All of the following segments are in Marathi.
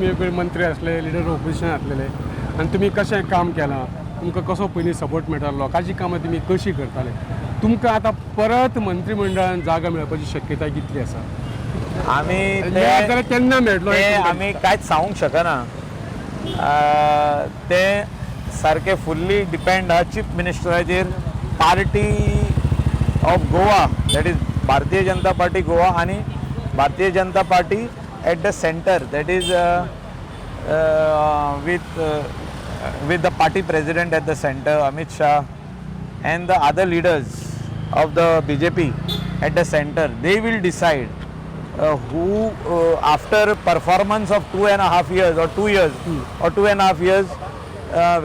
वेगवेगळे मंत्री असले लिडर ऑपोजिशन असलेले आणि तुम्ही कशें काम केलां तुमकां कसो पयलीं सपोर्ट मेळटालो लोकांची कामां तुमी कशी करताले तुमकां आतां परत मंत्रिमंडळान जागा मेळपाची शक्यताय कितली आसा आमी मेळत जाल्यार केन्ना मेळटलो ते आमी कांयच सांगूंक शकना ते सारके फुल्ली डिपेंड आहा चीफ मिनिस्टराचेर party of Goa that is Bharatiya Janata Party Goa आनी Bharatiya Janata Party at the centre that is with the party president at the center Amit Shah and the other leaders of the BJP at the center, they will decide who after performance of 2.5 years or 2 years or 2.5 years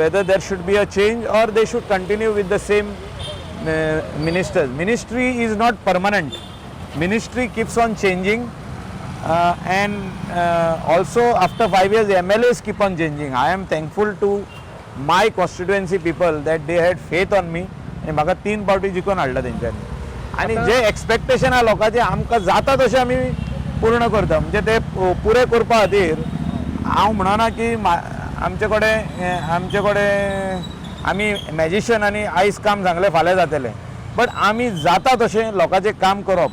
whether there should be a change or they should continue with the same ministers. Ministry is not permanent, ministry keeps on changing and also after 5 years MLAs keep on changing. I am thankful to my constituency people that they had faith on me आणि म्हाका 3 पावटी जिखून हाडला तेंच्यांनी आनी जे एक्सपेक्टेशन आहा लोकांचे आमकां जाता तशें आमी पूर्ण करता म्हणजे ते पुरे करपा खातीर हांव म्हणना की आमचे कडेन आमी मॅजिशियन आनी आयज काम सांगलें फाल्यां जातलें बट आमी जाता तशें लोकांचें काम करप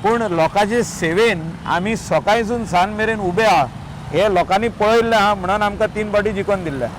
पूण लोकांचे सेवेन आमी सकाळीसून सांज मेरेन उबे आहा हे लोकांनी पळयल्लें आहा म्हणून आमकां 3 पावटी जिखोवन दिल्लें